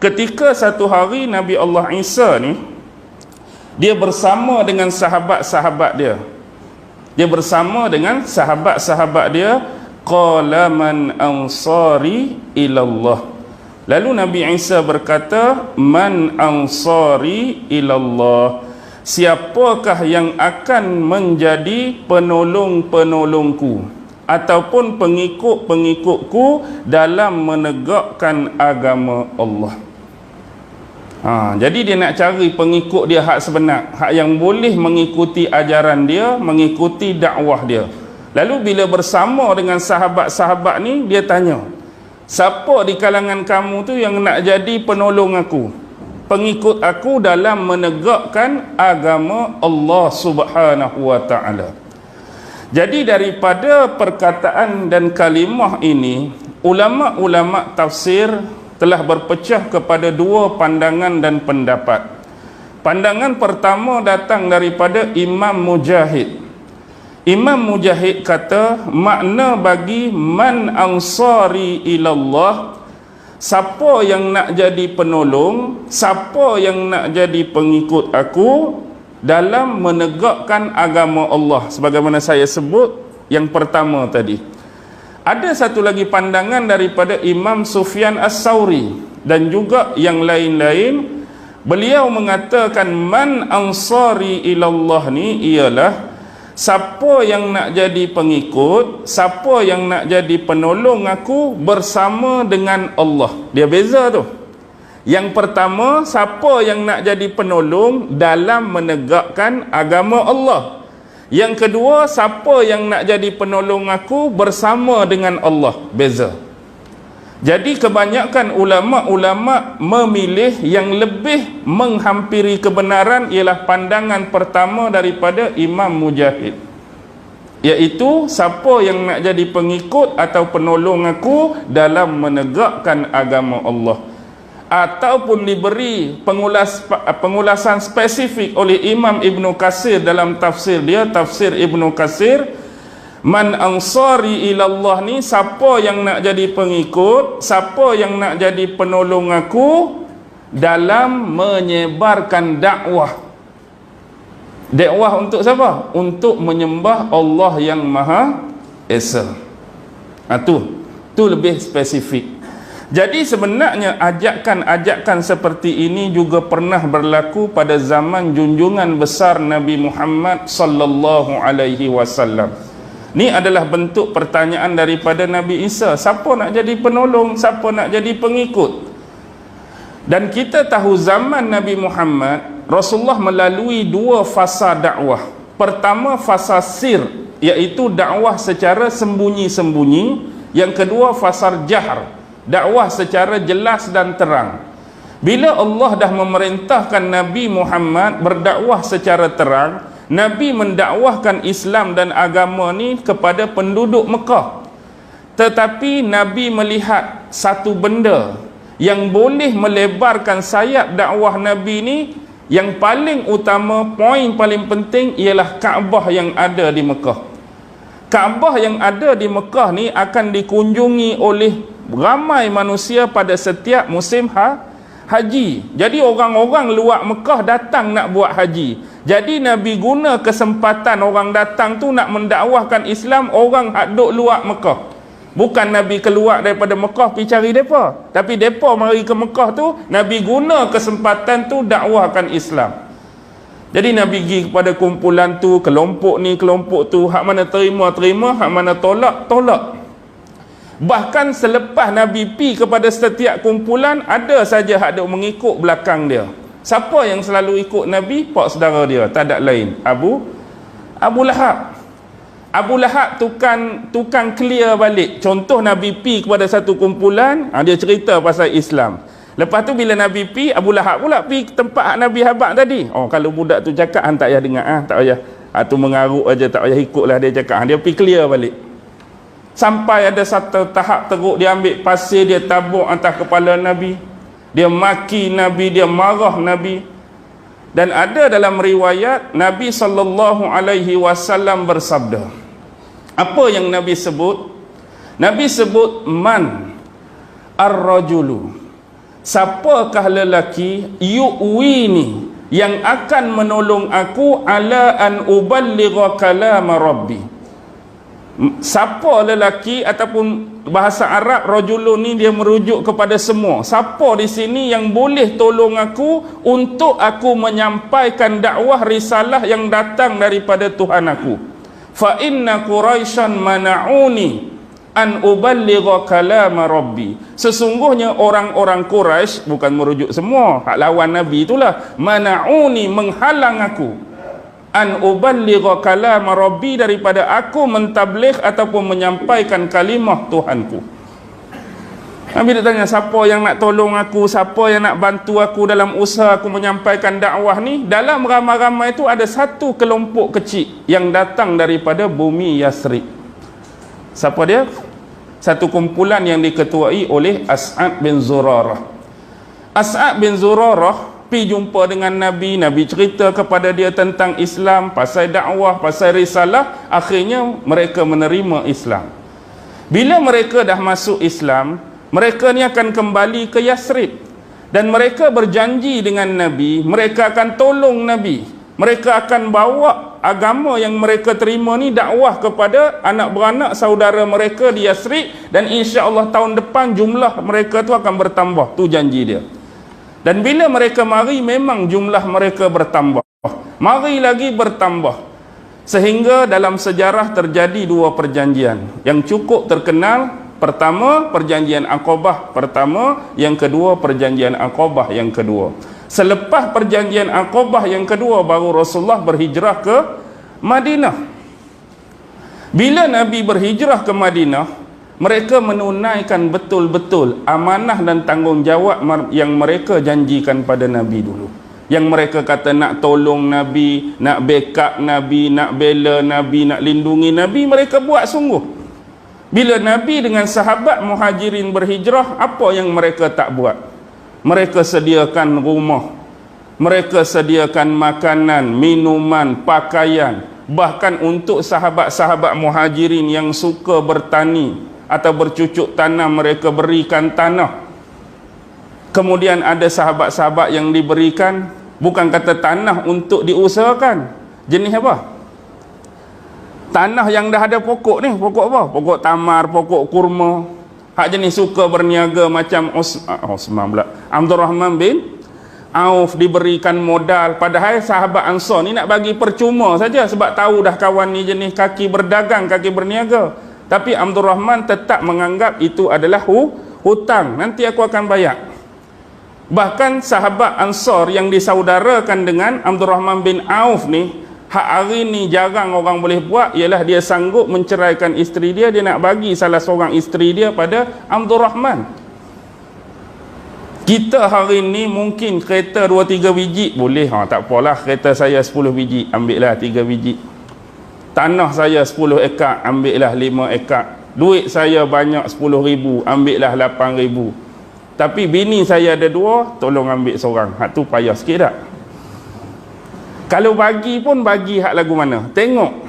ketika satu hari Nabi Allah Isa ni, dia bersama dengan sahabat-sahabat dia. Dia bersama dengan sahabat-sahabat dia. Qala man ansari ilallah. Lalu Nabi Isa berkata, man ansari ilallah, siapakah yang akan menjadi penolong-penolongku ataupun pengikut-pengikutku dalam menegakkan agama Allah. Jadi dia nak cari pengikut dia hak sebenar, hak yang boleh mengikuti ajaran dia, mengikuti dakwah dia. Lalu bila bersama dengan sahabat-sahabat ni, dia tanya, siapa di kalangan kamu tu yang nak jadi penolong aku, pengikut aku dalam menegakkan agama Allah Subhanahu wa ta'ala. Jadi daripada perkataan dan kalimah ini, ulama-ulama tafsir telah berpecah kepada dua pandangan dan pendapat. Pandangan pertama datang daripada Imam Mujahid. Imam Mujahid kata, makna bagi man ansari ilallah, siapa yang nak jadi penolong, siapa yang nak jadi pengikut aku dalam menegakkan agama Allah, sebagaimana saya sebut yang pertama tadi. Ada satu lagi pandangan daripada Imam Sufyan As-Sauri dan juga yang lain-lain. Beliau mengatakan man ansari ilallah ni ialah siapa yang nak jadi pengikut, siapa yang nak jadi penolong aku bersama dengan Allah. Dia beza tu. Yang pertama, siapa yang nak jadi penolong dalam menegakkan agama Allah. Yang kedua, siapa yang nak jadi penolong aku bersama dengan Allah. Beza. Jadi kebanyakan ulama-ulama memilih yang lebih menghampiri kebenaran ialah pandangan pertama daripada Imam Mujahid, iaitu siapa yang nak jadi pengikut atau penolong aku dalam menegakkan agama Allah. Ataupun diberi pengulasan spesifik oleh Imam Ibn Katsir dalam tafsir dia, tafsir Ibn Katsir, man ansari ilallah ni siapa yang nak jadi pengikut, siapa yang nak jadi penolong aku dalam menyebarkan dakwah. Dakwah untuk siapa? Untuk menyembah Allah yang Maha Esa. Tu lebih spesifik. Jadi sebenarnya ajakan-ajakan seperti ini juga pernah berlaku pada zaman junjungan besar Nabi Muhammad sallallahu alaihi wasallam. Ni adalah bentuk pertanyaan daripada Nabi Isa, siapa nak jadi penolong, siapa nak jadi pengikut. Dan kita tahu zaman Nabi Muhammad, Rasulullah melalui dua fasa dakwah. Pertama fasa sir, iaitu dakwah secara sembunyi-sembunyi. Yang kedua fasa jahr, dakwah secara jelas dan terang. Bila Allah dah memerintahkan Nabi Muhammad berdakwah secara terang, Nabi mendakwahkan Islam dan agama ni kepada penduduk Mekah. Tetapi Nabi melihat satu benda yang boleh melebarkan sayap dakwah Nabi ni, yang paling utama, poin paling penting ialah Kaabah yang ada di Mekah. Kaabah yang ada di Mekah ni akan dikunjungi oleh ramai manusia pada setiap musim haji. Jadi orang-orang luar Mekah datang nak buat haji. Jadi Nabi guna kesempatan orang datang tu nak mendakwahkan Islam orang hak duk luar Mekah. Bukan Nabi keluar daripada Mekah pergi cari depa, tapi depa mari ke Mekah tu, Nabi guna kesempatan tu dakwahkan Islam. Jadi Nabi pergi kepada kumpulan tu, kelompok ni, kelompok tu, hak mana terima, hak mana tolak. Bahkan selepas Nabi pi kepada setiap kumpulan, ada saja hak duk mengikut belakang dia. Siapa yang selalu ikut Nabi? Pak saudara dia, tak ada lain, Abu Lahab. Abu Lahab tukang clear balik. Contoh Nabi pi kepada satu kumpulan, dia cerita pasal Islam. Lepas tu bila Nabi pi, Abu Lahab pula pi ke tempat Nabi habaq tadi. Kalau budak tu cakap, tak payah dengar, tak payah. Tu mengaruk aja, tak payah ikutlah dia cakap. Dia pi clear balik. Sampai ada satu tahap teruk, dia ambil pasir, dia tabur atas kepala Nabi. Dia maki Nabi, dia marah Nabi. Dan ada dalam riwayat, Nabi SAW bersabda. Apa yang Nabi sebut? Nabi sebut, man ar-rajulu, siapakah lelaki yu'wini, yang akan menolong aku, ala an uballigha kalam rabbi. Siapa lelaki, ataupun bahasa Arab rajulun ni dia merujuk kepada semua. Siapa di sini yang boleh tolong aku untuk aku menyampaikan dakwah risalah yang datang daripada Tuhan aku. Fa inna quraisyan mana'uni an uballigha kalam rabbi. Sesungguhnya orang-orang Quraisy, bukan merujuk semua, hak lawan Nabi itulah, mana'uni, menghalang aku, an uballigha kalam rabbi, daripada aku mentabligh ataupun menyampaikan kalimah Tuhanku. Nabi dia tanya, siapa yang nak tolong aku, siapa yang nak bantu aku dalam usaha aku menyampaikan dakwah ni? Dalam ramai-ramai itu ada satu kelompok kecil yang datang daripada bumi Yasrib. Siapa dia? Satu kumpulan yang diketuai oleh As'ad bin Zurarah. As'ad bin Zurarah pergi jumpa dengan Nabi. Nabi cerita kepada dia tentang Islam, pasal dakwah, pasal risalah. Akhirnya mereka menerima Islam. Bila mereka dah masuk Islam, mereka ni akan kembali ke Yasrib, dan mereka berjanji dengan Nabi, mereka akan tolong Nabi, mereka akan bawa agama yang mereka terima ni dakwah kepada anak beranak saudara mereka di Yasrib, dan insya-Allah tahun depan jumlah mereka tu akan bertambah. Tu janji dia. Dan bila mereka mari, memang jumlah mereka bertambah, mari lagi bertambah, sehingga dalam sejarah terjadi dua perjanjian yang cukup terkenal. Pertama, perjanjian Aqabah pertama, yang kedua perjanjian Aqabah yang kedua. Selepas perjanjian Aqabah yang kedua, baru Rasulullah berhijrah ke Madinah. Bila Nabi berhijrah ke Madinah, mereka menunaikan betul-betul amanah dan tanggungjawab yang mereka janjikan pada Nabi dulu. Yang mereka kata nak tolong Nabi, nak backup Nabi, nak bela Nabi, nak lindungi Nabi, mereka buat sungguh. Bila Nabi dengan sahabat Muhajirin berhijrah, apa yang mereka tak buat? Mereka sediakan rumah, mereka sediakan makanan, minuman, pakaian. Bahkan untuk sahabat-sahabat Muhajirin yang suka bertani atau bercucuk tanam, mereka berikan tanah. Kemudian ada sahabat-sahabat yang diberikan, bukan kata tanah untuk diusahakan, jenis apa? Tanah yang dah ada pokok ni. Pokok apa? Pokok tamar, pokok kurma. Hak jenis suka berniaga macam Osman pula, Abdul Rahman bin Auf diberikan modal. Padahal sahabat Ansar ni nak bagi percuma saja, sebab tahu dah kawan ni jenis kaki berdagang, kaki berniaga. Tapi Abdul Rahman tetap menganggap itu adalah hutang, nanti aku akan bayar. Bahkan sahabat Ansar yang disaudarakan dengan Abdul Rahman bin Auf ni, hak hari ni jarang orang boleh buat, ialah dia sanggup menceraikan isteri dia, dia nak bagi salah seorang isteri dia pada Abdul Rahman. Kita hari ni mungkin kereta 2-3 biji boleh, tak apalah, kereta saya 10 biji, ambillah 3 biji. Tanah saya 10 ekar, ambillah 5 ekar. Duit saya banyak 10,000, ambillah 8,000. Tapi bini saya ada 2, tolong ambil seorang. Hak tu payah sikit tak? Kalau bagi pun bagi hak lagu mana? Tengok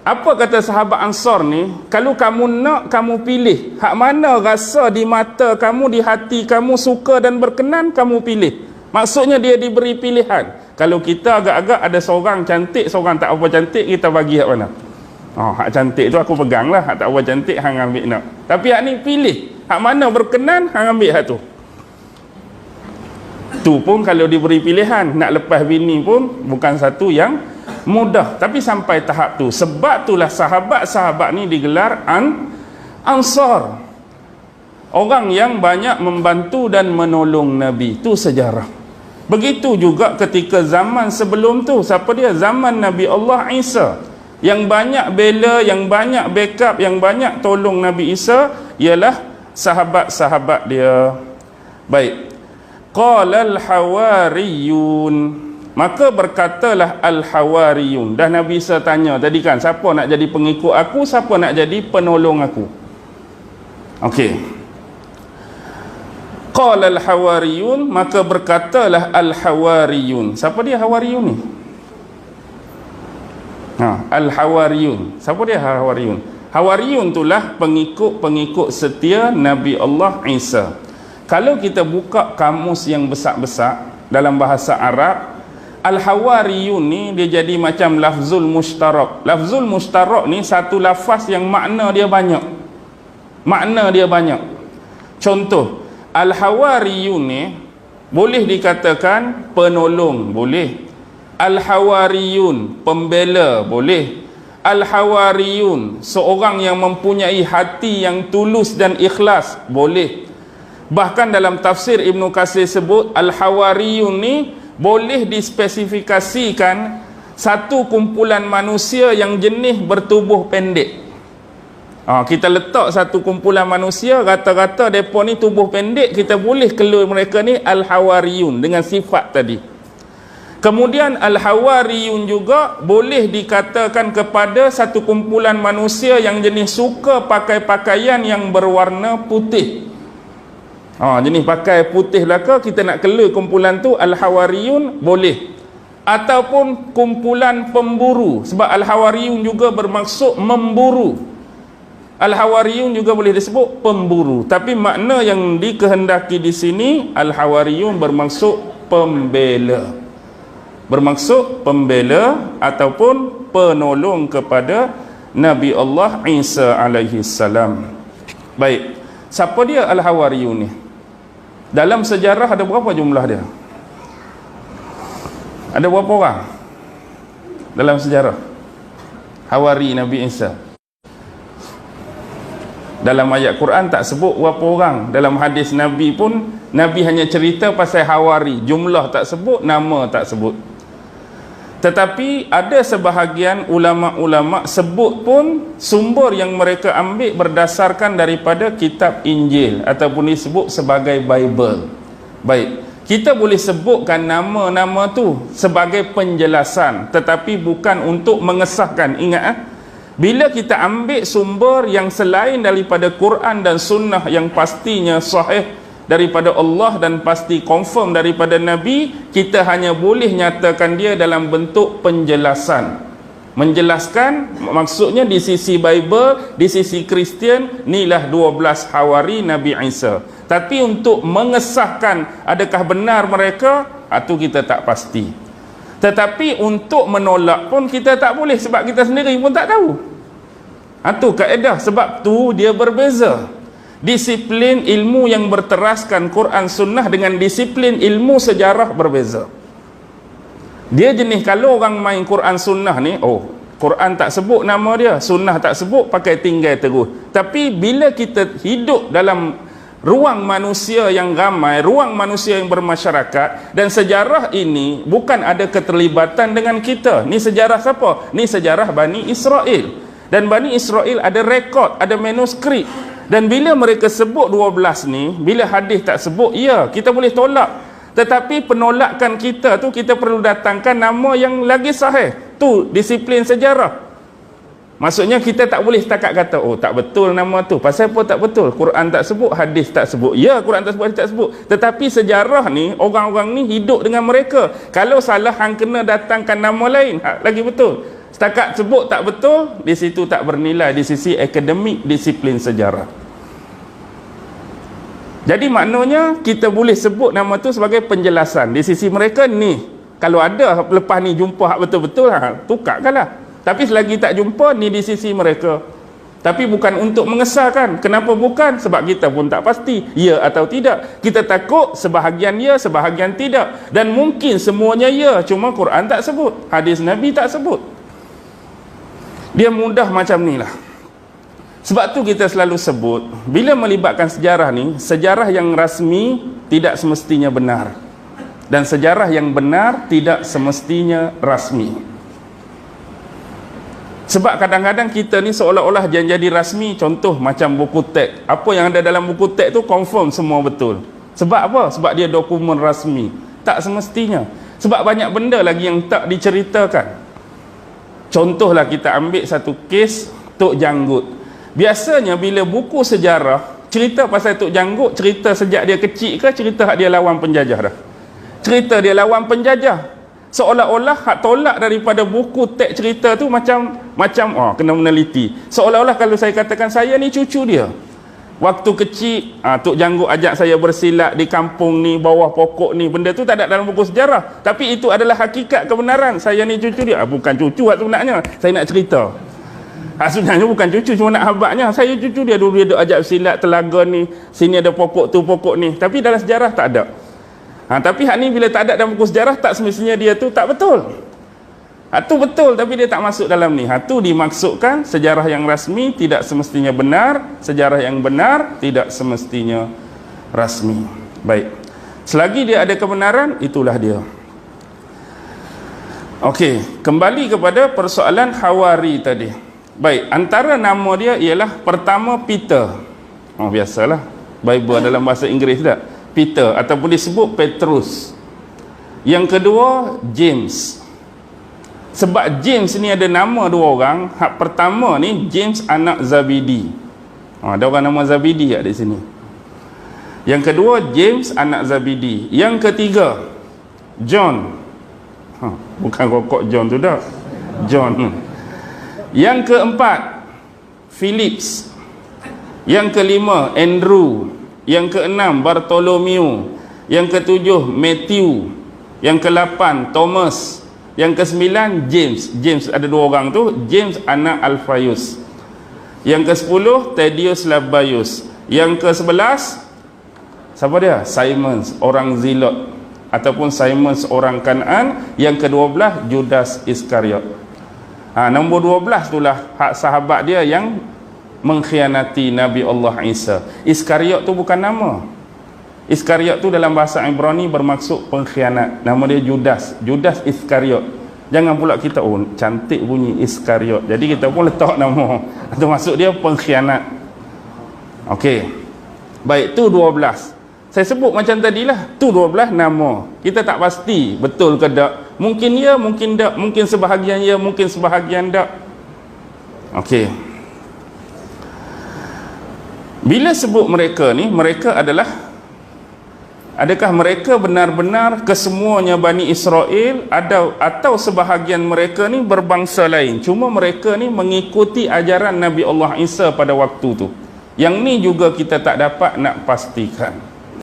apa kata sahabat Ansar ni, kalau kamu nak, kamu pilih hak mana rasa di mata kamu, di hati kamu suka dan berkenan, kamu pilih. Maksudnya dia diberi pilihan. Kalau kita agak-agak ada seorang cantik, seorang tak apa cantik, kita bagi hak mana? Hak cantik tu aku pegang lah, hak tak apa cantik hang ambil nak. Tapi hak ni pilih, hak mana berkenan hang ambil hak tu. Tu pun kalau diberi pilihan, nak lepas bini pun bukan satu yang mudah. Tapi sampai tahap tu, sebab itulah sahabat-sahabat ni digelar Ansar, orang yang banyak membantu dan menolong Nabi. Tu sejarah. Begitu juga ketika zaman sebelum tu, siapa dia? Zaman Nabi Allah Isa. Yang banyak bela, yang banyak backup, yang banyak tolong Nabi Isa ialah sahabat-sahabat dia. Baik. Qala al-hawariyun, maka berkatalah al-hawariyun. Dah Nabi Isa tanya tadi kan, siapa nak jadi pengikut aku, siapa nak jadi penolong aku. Okey. Qala al-hawariyun, maka berkatalah al-hawariyun. Siapa dia hawariyun ni? Al-hawariyun. Siapa dia hawariyun? Hawariyun itulah pengikut-pengikut setia Nabi Allah Isa. Kalau kita buka kamus yang besar-besar dalam bahasa Arab, Al-Hawariyun ni dia jadi macam lafzul mushtarak. Lafzul mushtarak ni satu lafaz yang makna dia banyak. Makna dia banyak. Contoh, Al-Hawariyun ni boleh dikatakan penolong, boleh. Al-Hawariyun pembela, boleh. Al-Hawariyun seorang yang mempunyai hati yang tulus dan ikhlas, boleh. Bahkan dalam tafsir Ibn Katsir sebut Al-Hawariyun ni boleh dispesifikasikan satu kumpulan manusia yang jenis bertubuh pendek. Kita letak satu kumpulan manusia, rata-rata mereka ni tubuh pendek, kita boleh keluar mereka ni Al-Hawariyun dengan sifat tadi. Kemudian Al-Hawariyun juga boleh dikatakan kepada satu kumpulan manusia yang jenis suka pakai pakaian yang berwarna putih. Jenis pakai putih lah ke, kita nak keluar kumpulan tu Al-Hawariyun, boleh. Ataupun kumpulan pemburu, sebab Al-Hawariyun juga bermaksud memburu. Al-Hawariyun juga boleh disebut pemburu, tapi makna yang dikehendaki di sini Al-Hawariyun bermaksud pembela. Bermaksud pembela ataupun penolong kepada Nabi Allah Isa alaihi salam. Baik, siapa dia Al-Hawariyun ni? Dalam sejarah ada berapa jumlah dia? Ada berapa orang dalam sejarah Hawari Nabi Isa? Dalam ayat Quran tak sebut berapa orang. Dalam hadis Nabi pun Nabi hanya cerita pasal Hawari, jumlah tak sebut, nama tak sebut. Tetapi ada sebahagian ulama-ulama sebut pun sumber yang mereka ambil berdasarkan daripada kitab Injil ataupun disebut sebagai Bible. Baik, kita boleh sebutkan nama-nama tu sebagai penjelasan tetapi bukan untuk mengesahkan. Ingat, bila kita ambil sumber yang selain daripada Quran dan Sunnah yang pastinya sahih daripada Allah dan pasti confirm daripada Nabi, kita hanya boleh nyatakan dia dalam bentuk penjelasan. Menjelaskan, maksudnya di sisi Bible, di sisi Kristian, inilah 12 Hawari Nabi Isa. Tapi untuk mengesahkan adakah benar mereka, itu kita tak pasti. Tetapi untuk menolak pun kita tak boleh, sebab kita sendiri pun tak tahu. Itu kaedah, sebab tu dia berbeza. Disiplin ilmu yang berteraskan Quran Sunnah dengan disiplin ilmu sejarah berbeza. Dia jenis kalau orang main Quran Sunnah ni, Quran tak sebut nama dia, Sunnah tak sebut, pakai tinggal terus. Tapi bila kita hidup dalam ruang manusia yang ramai, ruang manusia yang bermasyarakat, dan sejarah ini bukan ada keterlibatan dengan kita. Ni sejarah siapa? Ni sejarah Bani Israel. Dan Bani Israel ada rekod, ada manuskrip. Dan bila mereka sebut 12 ni, bila hadis tak sebut, ya, kita boleh tolak. Tetapi penolakan kita tu, kita perlu datangkan nama yang lagi sahih. Tu disiplin sejarah. Maksudnya kita tak boleh setakat kata, tak betul nama tu. Pasal apa tak betul? Quran tak sebut, hadis tak sebut. Ya, Quran tak sebut, hadis tak sebut. Tetapi sejarah ni, orang-orang ni hidup dengan mereka. Kalau salah, hang kena datangkan nama lain. Lagi betul. Setakat sebut tak betul, di situ tak bernilai di sisi akademik disiplin sejarah. Jadi maknanya kita boleh sebut nama tu sebagai penjelasan. Di sisi mereka ni, kalau ada lepas ni jumpa hak betul-betul, tukarkanlah. Tapi selagi tak jumpa, ni di sisi mereka. Tapi bukan untuk mengesahkan. Kenapa bukan? Sebab kita pun tak pasti ya atau tidak. Kita takut sebahagian ya, sebahagian tidak. Dan mungkin semuanya ya, cuma Quran tak sebut, hadis Nabi tak sebut. Dia mudah macam ni lah. Sebab tu kita selalu sebut, bila melibatkan sejarah ni, sejarah yang rasmi tidak semestinya benar, dan sejarah yang benar tidak semestinya rasmi. Sebab kadang-kadang kita ni seolah-olah jadi rasmi. Contoh macam buku teks, apa yang ada dalam buku teks tu confirm semua betul. Sebab apa? Sebab dia dokumen rasmi. Tak semestinya. Sebab banyak benda lagi yang tak diceritakan. Contohlah kita ambil satu kes Tok Janggut. Biasanya bila buku sejarah cerita pasal Tok Janggut, cerita sejak dia kecil ke cerita hak dia lawan penjajah dah? Cerita dia lawan penjajah. Seolah-olah hak tolak daripada buku teks cerita tu macam kena meneliti. Seolah-olah kalau saya katakan saya ni cucu dia. Waktu kecil, Tok Janggut ajak saya bersilat di kampung ni, bawah pokok ni. Benda tu tak ada dalam buku sejarah. Tapi itu adalah hakikat kebenaran. Saya ni cucu dia. Bukan cucu sebenarnya. Saya nak cerita. Sebenarnya bukan cucu, cuma nak habaknya. Saya cucu dia, dulu dia ajak bersilat telaga ni. Sini ada pokok tu, pokok ni. Tapi dalam sejarah tak ada. Tapi hak ni bila tak ada dalam buku sejarah, tak semestinya dia tu tak betul. Tu betul tapi dia tak masuk dalam ni. Tu dimaksudkan sejarah yang rasmi tidak semestinya benar, sejarah yang benar tidak semestinya rasmi. Baik. Selagi dia ada kebenaran, itulah dia. Okey, kembali kepada persoalan Hawari tadi. Baik, antara nama dia ialah pertama Peter. Biasalah. Bible dalam bahasa Inggeris tak? Peter ataupun disebut Petrus. Yang kedua James. Sebab James ni ada nama dua orang. Hak pertama ni James anak Zabidi. Ada orang nama Zabidi tak di sini? Yang kedua James anak Zabidi. Yang ketiga John. Bukan kokok John tu dah. John. Yang keempat Philips. Yang kelima Andrew. Yang keenam Bartholomew. Yang ketujuh Matthew. Yang ke-8 Thomas. Yang ke-9 James. James ada dua orang tu. James anak Alphaeus. Yang ke-10 Thaddeus Labaius. Yang ke-11 siapa dia? Simons orang Zilot ataupun Simons orang Kanaan. Yang ke-12 Judas Iskariot. Nombor 12 itulah hak sahabat dia yang mengkhianati Nabi Allah Isa. Iskariot tu bukan nama. Iskariot tu dalam bahasa Ibrani bermaksud pengkhianat. Nama dia Judas. Judas Iskariot. Jangan pula kita, cantik bunyi Iskariot. Jadi kita pun letak nama. Itu maksud dia pengkhianat. Okey. Baik, tu 12. Saya sebut macam tadilah. Tu 12 nama. Kita tak pasti betul ke tak. Mungkin ya, mungkin tak. Mungkin sebahagian ya, mungkin sebahagian tak. Okey. Bila sebut mereka ni, mereka adalah, adakah mereka benar-benar kesemuanya Bani Israel atau sebahagian mereka ni berbangsa lain? Cuma mereka ni mengikuti ajaran Nabi Allah Isa pada waktu tu. Yang ni juga kita tak dapat nak pastikan.